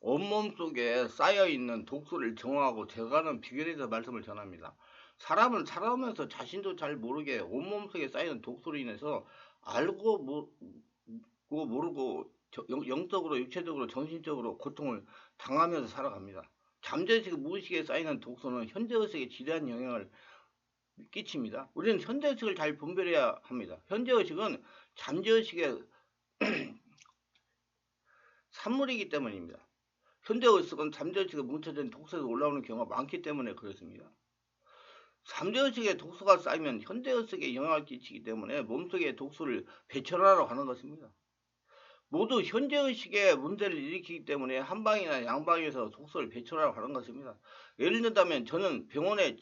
온몸 속에 쌓여있는 독소를 정화하고 제거하는 비결에 대해서 말씀을 전합니다. 사람은 살아오면서 자신도 잘 모르게 온몸 속에 쌓이는 독소로 인해서 알고 모르고 영적으로, 육체적으로, 정신적으로 고통을 당하면서 살아갑니다. 잠재의식 무의식에 쌓이는 독소는 현재의식에 지대한 영향을 끼칩니다. 우리는 현재의식을 잘 분별해야 합니다. 현재의식은 잠재의식의 산물이기 때문입니다. 현재의식은 잠재의식에 뭉쳐진 독소에서 올라오는 경우가 많기 때문에 그렇습니다. 잠재의식에 독소가 쌓이면 현재의식에 영향을 끼치기 때문에 몸속에 독소를 배출하라고 하는 것입니다. 모두 현재의식에 문제를 일으키기 때문에 한방이나 양방에서 독소를 배출하라고 하는 것입니다. 예를 들자면 저는 병원에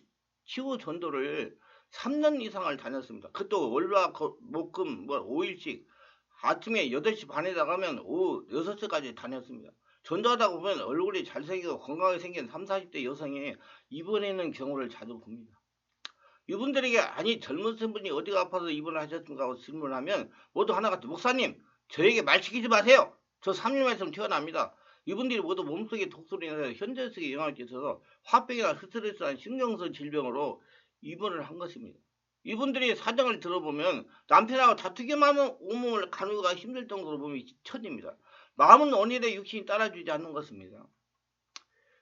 치유 전도를 3년 이상을 다녔습니다. 그것도 월화 목금 5일씩 아침에 8시 반에 나가면 오후 6시까지 다녔습니다. 전도하다 보면 얼굴이 잘생기고 건강하게 생긴 30, 40대 여성이 입원해 있는 경우를 자주 봅니다. 이분들에게 아니 젊으신 분이 어디가 아파서 입원을 하셨습니까 하고 질문하면 모두 하나 같아. 목사님 저에게 말 시키지 마세요. 저 3일 말씀 태어납니다. 이분들이 모두 몸속에 독소로 인해서 현재성에 영향을 끼쳐서 화병이나 스트레스나 신경성 질병으로 입원을 한 것입니다. 이분들이 사정을 들어보면 남편하고 다투기만 하면 온몸을 가누기가 힘들 정도로 몸이 처집니다. 마음은 원인에 육신이 따라주지 않는 것입니다.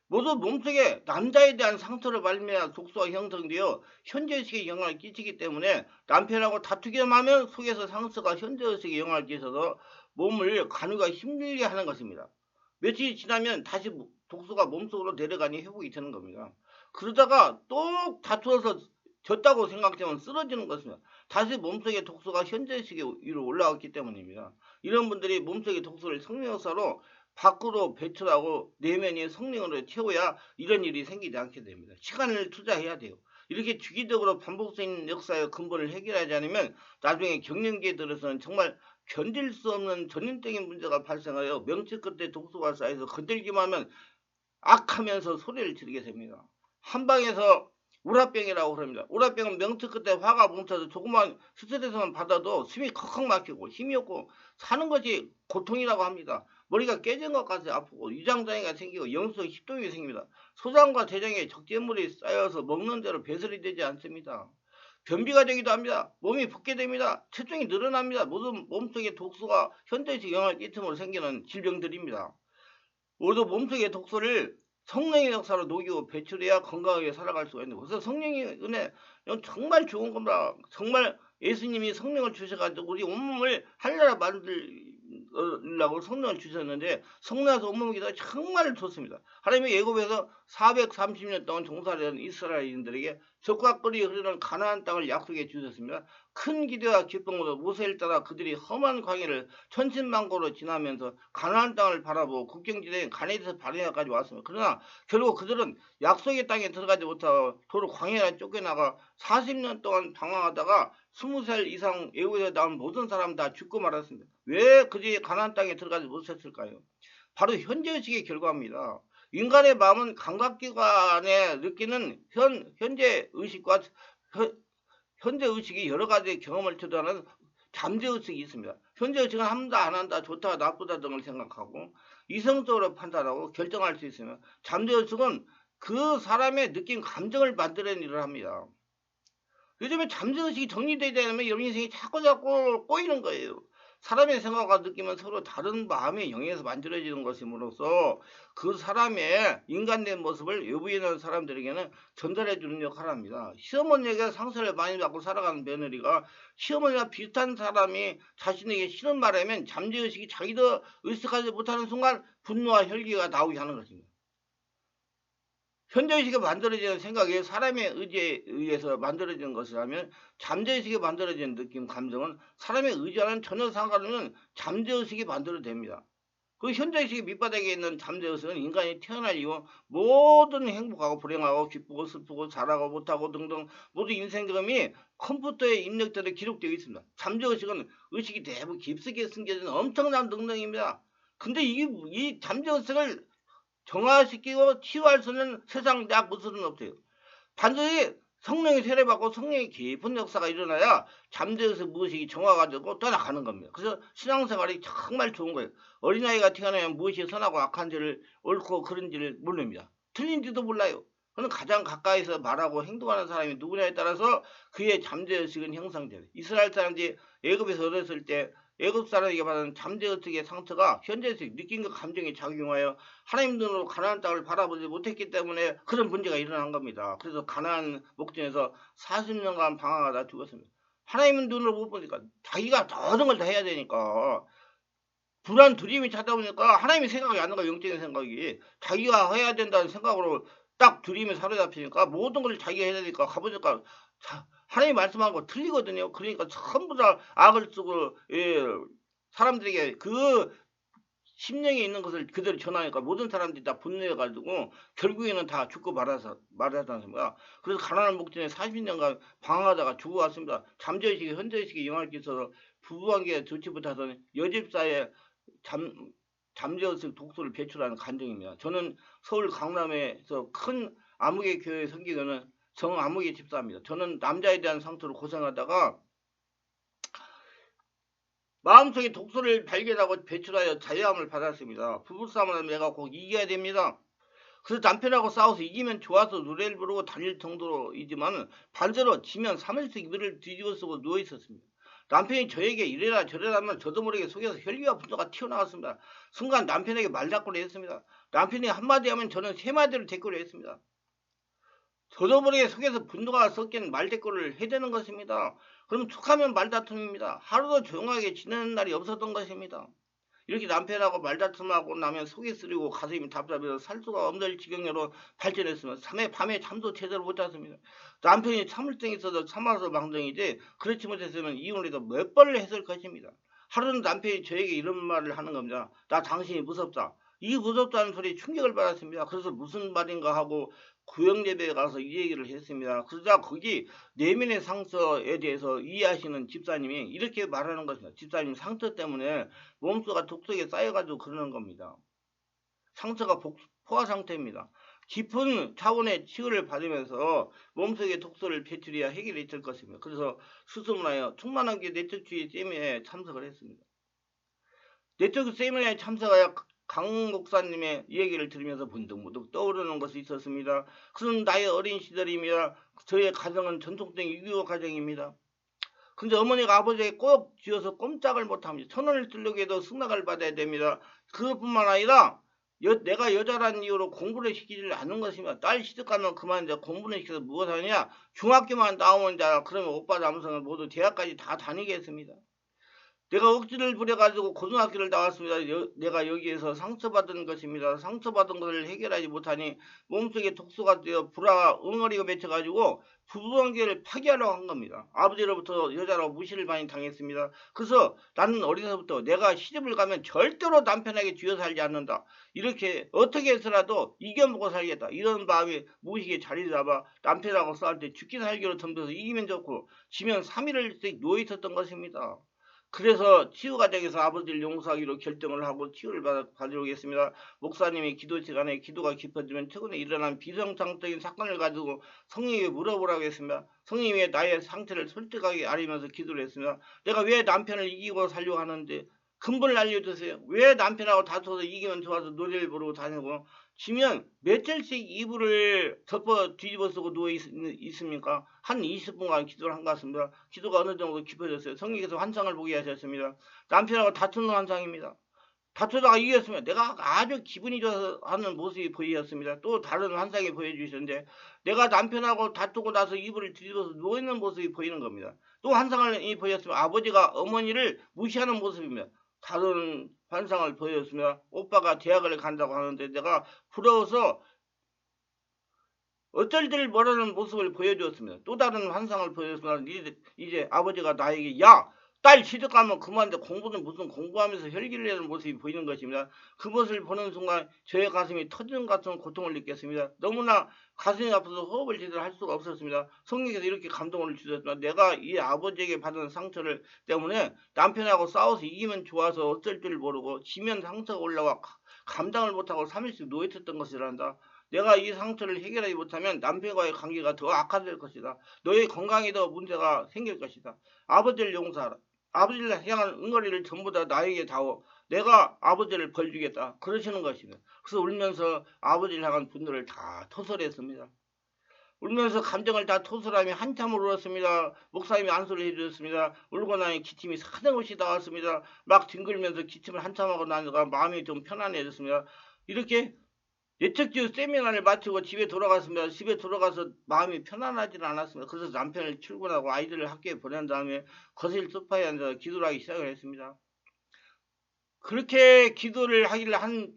모두 몸속에 남자에 대한 상처를 발명한 독소가 형성되어 현재의식에 영향을 끼치기 때문에 남편하고 다투기만 하면 속에서 상처가 현재의식에 영향을 끼쳐서 몸을 가누기가 힘들게 하는 것입니다. 며칠이 지나면 다시 독소가 몸속으로 내려가니 회복이 되는 겁니다. 그러다가 또 다투어서 졌다고 생각되면 쓰러지는 것입니다. 다시 몸속에 독소가 현재의식에 위로 올라왔기 때문입니다. 이런 분들이 몸속에 독소를 성령역사로 밖으로 배출하고 내면이 성령으로 채워야 이런 일이 생기지 않게 됩니다. 시간을 투자해야 돼요. 이렇게 주기적으로 반복적인 역사의 근본을 해결하지 않으면 나중에 경영기에 들어서는 정말 견딜 수 없는 전인적인 문제가 발생하여 명치 끝에 독소가 쌓여서 건들기만 하면 악하면서 소리를 지르게 됩니다. 한방에서 우라병이라고 그럽니다. 우라병은 명치 끝에 화가 뭉쳐서 조그만 스트레스만 받아도 숨이 컥컥 막히고 힘이 없고 사는 것이 고통이라고 합니다. 머리가 깨진 것 같이 아프고 위장장애가 생기고 영수성 식도염이 생깁니다. 소장과 대장에 적재물이 쌓여서 먹는 대로 배설이 되지 않습니다. 변비가 되기도 합니다. 몸이 붓게 됩니다. 체중이 늘어납니다. 모든 몸속에 독소가 현대식 영향을 끼침으로 생기는 질병들입니다. 모두 몸속의 독소를 성령의 역사로 녹이고 배출해야 건강하게 살아갈 수가 있는 거예요. 그래서 성령의 은혜 정말 좋은 겁니다. 정말 예수님이 성령을 주셔가지고 우리 온몸을 하늘나라 만들려고 성령을 주셨는데 성령에서 온몸이 정말 좋습니다. 하나님의 예고에서 430년 동안 종살이 한 이스라엘인들에게 적과 꿀이 흐르는 가나안 땅을 약속해 주셨습니다. 큰 기대와 기쁨으로 모세를 따라 그들이 험한 광야를 천신만고로 지나면서 가나안 땅을 바라보고 국경지대인 가나안에서 바리나까지 왔습니다. 그러나 결국 그들은 약속의 땅에 들어가지 못하고 도로 광야에 쫓겨나가 40년 동안 방황하다가 20살 이상 애국에서 나온 모든 사람 다 죽고 말았습니다. 왜 그들이 가나안 땅에 들어가지 못했을까요? 바로 현재의식의 결과입니다. 인간의 마음은 감각기관에 느끼는 현재의식과 현재의식이 여러 가지 경험을 주도하는 잠재의식이 있습니다. 현재의식은 한다 안 한다 좋다 나쁘다 등을 생각하고 이성적으로 판단하고 결정할 수 있으며 잠재의식은 그 사람의 느낀 감정을 만들어내는 일을 합니다. 요즘에 잠재의식이 정리되지 않으면 여러분 인생이 자꾸 꼬이는 거예요. 사람의 생각과 느낌은 서로 다른 마음의 영역에서 만들어지는 것임으로써 그 사람의 인간된 모습을 외부에 있는 사람들에게는 전달해 주는 역할을 합니다. 시어머니에게 상처를 많이 받고 살아가는 며느리가 시어머니와 비슷한 사람이 자신에게 싫은 말을 하면 잠재의식이 자기도 의식하지 못하는 순간 분노와 혈기가 나오게 하는 것입니다. 현재의식에 만들어지는 생각이 사람의 의지에 의해서 만들어지는 것이라면 잠재의식에 만들어지는 느낌, 감정은 사람의 의지와는 전혀 상관없는 잠재의식이 만들어집니다. 그 현재의식이 밑바닥에 있는 잠재의식은 인간이 태어날 이후 모든 행복하고 불행하고 기쁘고 슬프고 잘하고 못하고 등등 모든 인생 경험이 컴퓨터에 입력되어 기록되어 있습니다. 잠재의식은 의식이 내부 깊숙이 숨겨진 엄청난 능력입니다. 근데 이 잠재의식을 정화시키고 치유할 수 있는 세상 약 무엇은 없어요. 반드시 성령이 세례받고 성령의 깊은 역사가 일어나야 잠재에서 무엇이 정화가 되고 떠나가는 겁니다. 그래서 신앙생활이 정말 좋은 거예요. 어린아이가 태어나면 무엇이 선하고 악한지를 옳고 그른지를 모릅니다. 틀린지도 몰라요. 그는 가장 가까이서 말하고 행동하는 사람이 누구냐에 따라서 그의 잠재의식은 형성돼요. 이스라엘 사람들이 애굽에서 어렸을 때 애굽 사람에게 받은 잠재의식의 상처가 현재의식, 느낀 그 감정이 작용하여 하나님 눈으로 가나안 땅을 바라보지 못했기 때문에 그런 문제가 일어난 겁니다. 그래서 가나안 목전에서 40년간 방황하다 죽었습니다. 하나님 눈으로 못 보니까 자기가 모든 걸 다 해야 되니까 불안 두려움이 찾아오니까 하나님의 생각이 안 나가. 영적인 생각이 자기가 해야 된다는 생각으로 딱 두려움에 사로잡히니까 모든 걸 자기가 해야 되니까 가보니까 하나님 말씀하는 거 틀리거든요. 그러니까 전부 다 악을 쓰고 사람들에게 그 심령에 있는 것을 그대로 전하니까 모든 사람들이 다 분노해가지고 결국에는 다 죽고 말하잖습니까. 그래서 가난한 목전에 40년간 방황하다가 죽어갔습니다. 잠재의식이 현재의식이 영향을 끼쳐서 부부관계에 좋지 못하던 여집사의 잠재의식 독소를 배출하는 간증입니다. 저는 서울 강남에서 큰 암흑의 교회 섬기는 정암흑의 집사입니다. 저는 남자에 대한 상처로 고생하다가 마음속에 독소를 발견하고 배출하여 자유함을 받았습니다. 부부싸움은 내가 꼭 이겨야 됩니다. 그래서 남편하고 싸워서 이기면 좋아서 노래를 부르고 다닐 정도이지만 반대로 지면 3일씩 이불을 뒤집어 쓰고 누워있었습니다. 남편이 저에게 이래라 저래라 하면 저도 모르게 속에서 혈기와 분노가 튀어나왔습니다. 순간 남편에게 말다꾸를 했습니다. 남편이 한마디 하면 저는 세마디로 대꾸를 했습니다. 저도 모르게 속에서 분노가 섞인 말대꾸를 해대는 것입니다. 그럼 툭하면 말다툼입니다. 하루도 조용하게 지내는 날이 없었던 것입니다. 이렇게 남편하고 말다툼하고 나면 속이 쓰리고 가슴이 답답해서 살 수가 없는 지경으로 발전했으면 밤에 잠도 제대로 못 잤습니다. 남편이 참을성이 있어서 참아서 망정이지 그렇지 못했으면 이혼을 해도 몇 번을 했을 것입니다. 하루는 남편이 저에게 이런 말을 하는 겁니다. 나 당신이 무섭다. 이 무섭다는 소리에 충격을 받았습니다. 그래서 무슨 말인가 하고 구역예배에 가서 이 얘기를 했습니다. 그러자 거기 내면의 상처에 대해서 이해하시는 집사님이 이렇게 말하는 것입니다. 집사님 상처 때문에 몸속과 독속에 쌓여가지고 그러는 겁니다. 상처가 포화 상태입니다. 깊은 차원의 치유를 받으면서 몸속의 독소를 배출해야 해결이 될 것입니다. 그래서 수소문하여 충만한 게 내적주의 세미나에 참석을 했습니다. 내적 세미나에 참석하여 강 목사님의 얘기를 들으면서 문득문득 떠오르는 것이 있었습니다. 그는 나의 어린 시절입니다. 저의 가정은 전통적인 유교 가정입니다. 근데 어머니가 아버지에게 꼭 쥐어서 꼼짝을 못합니다. 천원을 들려고 해도 승낙을 받아야 됩니다. 그것뿐만 아니라 내가 여자라는 이유로 공부를 시키지 않는 것입니다. 딸 시집가면 그만 이제 공부를 시켜서 무엇 하냐? 중학교만 나오면 이제 그러면 오빠 남성은 모두 대학까지 다 다니겠습니다. 내가 억지를 부려가지고 고등학교를 나왔습니다. 내가 여기에서 상처받은 것입니다. 상처받은 것을 해결하지 못하니 몸속에 독소가 되어 불화가 응어리가 맺혀가지고 부부관계를 파기하려고 한 겁니다. 아버지로부터 여자로 무시를 많이 당했습니다. 그래서 나는 어려서부터 내가 시집을 가면 절대로 남편에게 쥐어 살지 않는다. 이렇게 어떻게 해서라도 이겨먹고 살겠다. 이런 마음이 무의식에 자리 잡아 남편하고 싸울 때 죽기 살기로 덤벼서 이기면 좋고 지면 3일씩 누워있었던 것입니다. 그래서 치유 과정에서 아버지를 용서하기로 결정을 하고 치유를 받으러 오겠습니다. 목사님이 기도 시간에 기도가 깊어지면 최근에 일어난 비정상적인 사건을 가지고 성령에게 물어보라고 했습니다. 성령이 나의 상태를 솔직하게 알리면서 기도를 했습니다. 내가 왜 남편을 이기고 살려고 하는데 근본을 알려주세요. 왜 남편하고 다퉈서 이기면 좋아서 노래를 부르고 다니고 지면 며칠씩 이불을 덮어 뒤집어 쓰고 누워 있습니까? 한 20분간 기도를 한 것 같습니다. 기도가 어느 정도 깊어졌어요. 성령께서 환상을 보게 하셨습니다. 남편하고 다투는 환상입니다. 다투다가 이겼습니다. 내가 아주 기분이 좋아서 하는 모습이 보였습니다. 또 다른 환상이 보여주셨는데 내가 남편하고 다투고 나서 이불을 뒤집어서 누워있는 모습이 보이는 겁니다. 또 환상을 보였습니다. 아버지가 어머니를 무시하는 모습입니다. 다른 환상을 보였습니다. 오빠가 대학을 간다고 하는데 내가 부러워서 어쩔 줄 모르는 모습을 보여주었습니다. 또 다른 환상을 보였습니다. 이제 아버지가 나에게 딸 시집 가면 그만데 공부는 무슨 공부하면서 혈기를 내는 모습이 보이는 것입니다. 그것을 보는 순간 저의 가슴이 터지는 같은 고통을 느꼈습니다. 너무나 가슴이 아파서 호흡을 제대로 할 수가 없었습니다. 성령께서 이렇게 감동을 주셨습니다. 내가 이 아버지에게 받은 상처를 때문에 남편하고 싸워서 이기면 좋아서 어쩔 줄 모르고 지면 상처가 올라와 감당을 못하고 3일씩 누워있었던 것이란다. 내가 이 상처를 해결하지 못하면 남편과의 관계가 더 악화될 것이다. 너의 건강에 더 문제가 생길 것이다. 아버지를 용서하라. 아버지를 향한 응어리를 전부 다 나에게 다오. 내가 아버지를 벌주겠다. 그러시는 것이다. 그래서 울면서 아버지를 향한 분노를 다 토설했습니다. 울면서 감정을 다 토설하며 한참을 울었습니다. 목사님이 안수를 해주셨습니다. 울고 나니 기침이 사정없이 나왔습니다. 막 뒹굴면서 기침을 한참 하고 나니까 마음이 좀 편안해졌습니다. 이렇게 예측지우 세미나를 마치고 집에 돌아갔습니다. 집에 돌아가서 마음이 편안하지는 않았습니다. 그래서 남편을 출근하고 아이들을 학교에 보낸 다음에 거실 소파에 앉아 기도를 하기 시작을 했습니다. 그렇게 기도를 하길래 한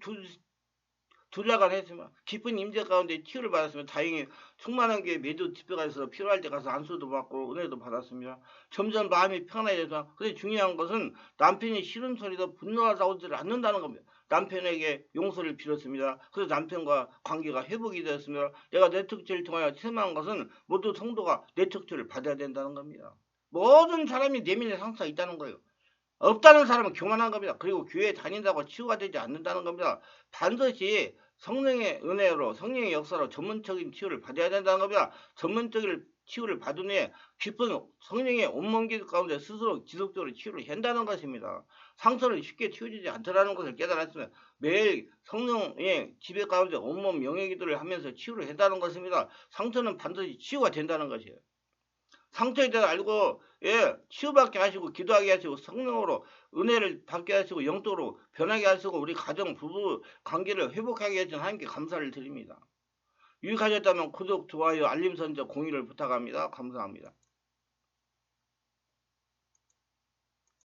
두달간 했으면 깊은 임재 가운데 치유를 받았으면 다행히 충만한 게 매주 집에 가서 필요할 때 가서 안수도 받고 은혜도 받았습니다. 점점 마음이 편안해져서 근데 중요한 것은 남편이 싫은 소리도 분노가 나오지 않는다는 겁니다. 남편에게 용서를 빌었습니다. 그래서 남편과 관계가 회복이 되었습니다. 내가 네트워크를 통하여 체험한 것은 모두 성도가 네트워크를 받아야 된다는 겁니다. 모든 사람이 내면의 상처가 있다는 거예요. 없다는 사람은 교만한 겁니다. 그리고 교회 다닌다고 치유가 되지 않는다는 겁니다. 반드시 성령의 은혜로 성령의 역사로 전문적인 치유를 받아야 된다는 겁니다. 전문적인 치유를 받은 후에 깊은 성령의 온몸 기도 가운데 스스로 지속적으로 치유를 한다는 것입니다. 상처는 쉽게 치유되지 않더라는 것을 깨달았으면 매일 성령의 지배 가운데 온몸 명예 기도를 하면서 치유를 한다는 것입니다. 상처는 반드시 치유가 된다는 것이에요. 상처에 대해 알고 치유받게 하시고 기도하게 하시고 성령으로 은혜를 받게 하시고 영적으로 변하게 하시고 우리 가정 부부 관계를 회복하게 해준 하나님께 감사를 드립니다. 유익하셨다면 구독, 좋아요, 알림 설정, 공유를 부탁합니다. 감사합니다.